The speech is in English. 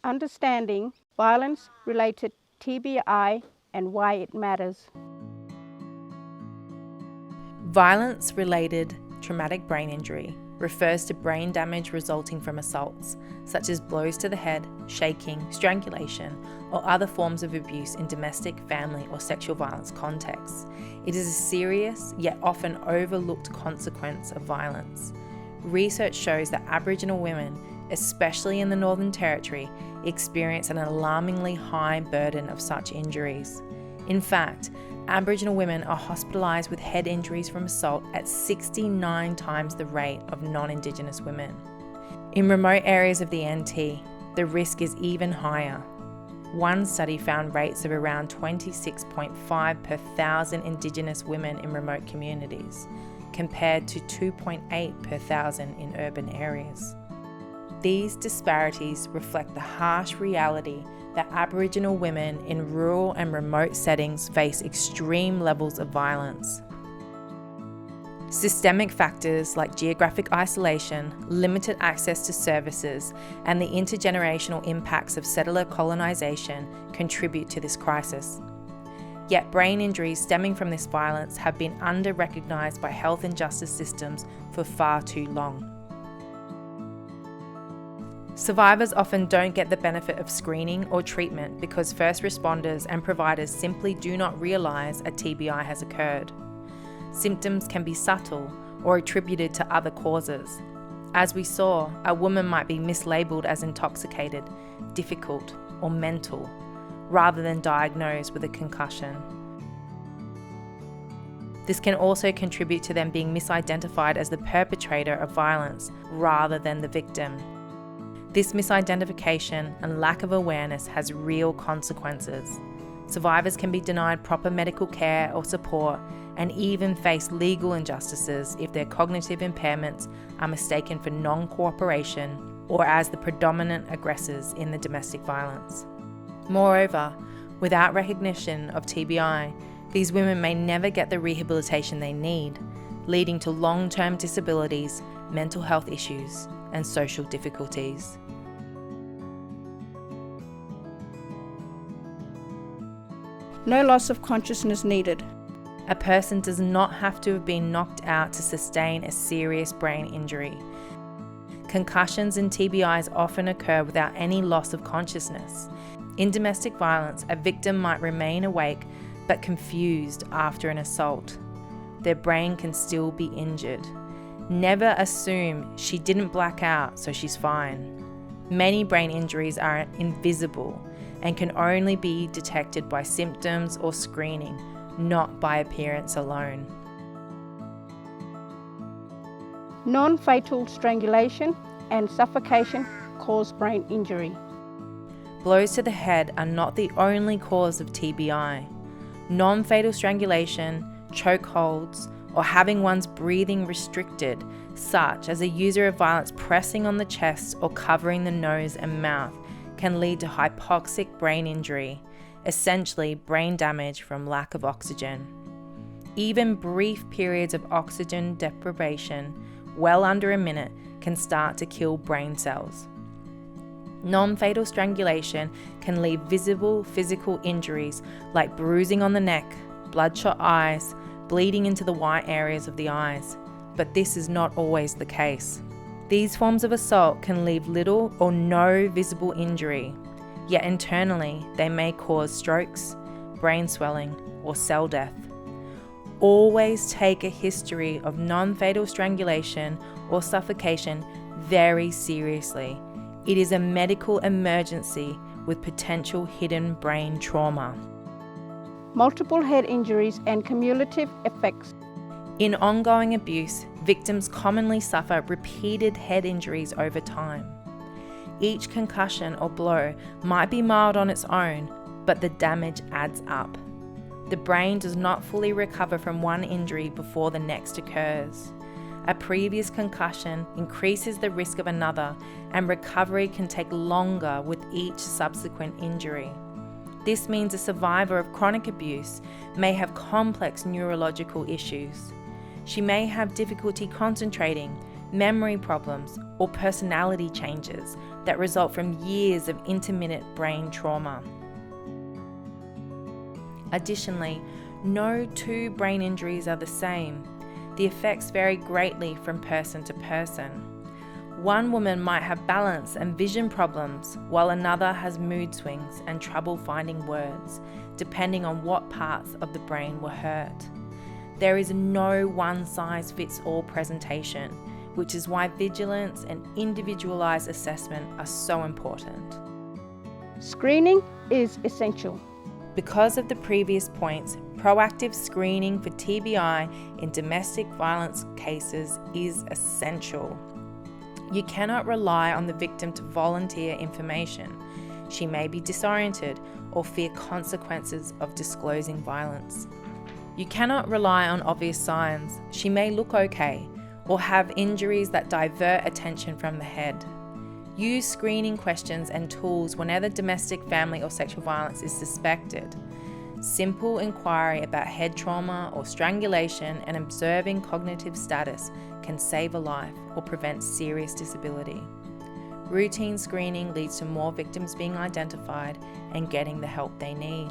understanding violence-related TBI and why it matters. Violence-related traumatic brain injury refers to brain damage resulting from assaults, such as blows to the head, shaking, strangulation, or other forms of abuse in domestic, family, or sexual violence contexts. It is a serious, yet often overlooked consequence of violence. Research shows that Aboriginal women, especially in the Northern Territory, experience an alarmingly high burden of such injuries. In fact, Aboriginal women are hospitalised with head injuries from assault at 69 times the rate of non-Indigenous women. In remote areas of the NT, the risk is even higher. One study found rates of around 26.5 per 1,000 Indigenous women in remote communities, compared to 2.8 per 1,000 in urban areas. These disparities reflect the harsh reality that Aboriginal women in rural and remote settings face extreme levels of violence. Systemic factors like geographic isolation, limited access to services, and the intergenerational impacts of settler colonisation contribute to this crisis. Yet brain injuries stemming from this violence have been under-recognised by health and justice systems for far too long. Survivors often don't get the benefit of screening or treatment because first responders and providers simply do not realise a TBI has occurred. Symptoms can be subtle or attributed to other causes. As we saw, a woman might be mislabelled as intoxicated, difficult, or mental, rather than diagnosed with a concussion. This can also contribute to them being misidentified as the perpetrator of violence rather than the victim. This misidentification and lack of awareness has real consequences. Survivors can be denied proper medical care or support and even face legal injustices if their cognitive impairments are mistaken for non-cooperation or as the predominant aggressors in the domestic violence. Moreover, without recognition of TBI, these women may never get the rehabilitation they need, leading to long-term disabilities, mental health issues, and social difficulties. No loss of consciousness needed. A person does not have to have been knocked out to sustain a serious brain injury. Concussions and TBIs often occur without any loss of consciousness. In domestic violence, a victim might remain awake but confused after an assault. Their brain can still be injured. Never assume she didn't black out, so she's fine. Many brain injuries are invisible and can only be detected by symptoms or screening, not by appearance alone. Non-fatal strangulation and suffocation cause brain injury. Blows to the head are not the only cause of TBI. Non-fatal strangulation, chokeholds, or having one's breathing restricted, such as a user of violence pressing on the chest or covering the nose and mouth, can lead to hypoxic brain injury, essentially brain damage from lack of oxygen. Even brief periods of oxygen deprivation, well under a minute, can start to kill brain cells. Non-fatal strangulation can leave visible physical injuries like bruising on the neck, bloodshot eyes, bleeding into the white areas of the eyes, but this is not always the case. These forms of assault can leave little or no visible injury, yet internally they may cause strokes, brain swelling, or cell death. Always take a history of non-fatal strangulation or suffocation very seriously. It is a medical emergency with potential hidden brain trauma. Multiple head injuries and cumulative effects. In ongoing abuse, victims commonly suffer repeated head injuries over time. Each concussion or blow might be mild on its own, but the damage adds up. The brain does not fully recover from one injury before the next occurs. A previous concussion increases the risk of another, and recovery can take longer with each subsequent injury. This means a survivor of chronic abuse may have complex neurological issues. She may have difficulty concentrating, memory problems, or personality changes that result from years of intermittent brain trauma. Additionally, no two brain injuries are the same. The effects vary greatly from person to person. One woman might have balance and vision problems, while another has mood swings and trouble finding words, depending on what parts of the brain were hurt. There is no one-size-fits-all presentation, which is why vigilance and individualised assessment are so important. Screening is essential. Because of the previous points, proactive screening for TBI in domestic violence cases is essential. You cannot rely on the victim to volunteer information. She may be disoriented or fear consequences of disclosing violence. You cannot rely on obvious signs. She may look okay or have injuries that divert attention from the head. Use screening questions and tools whenever domestic, family or sexual violence is suspected. Simple inquiry about head trauma or strangulation and observing cognitive status can save a life or prevent serious disability. Routine screening leads to more victims being identified and getting the help they need.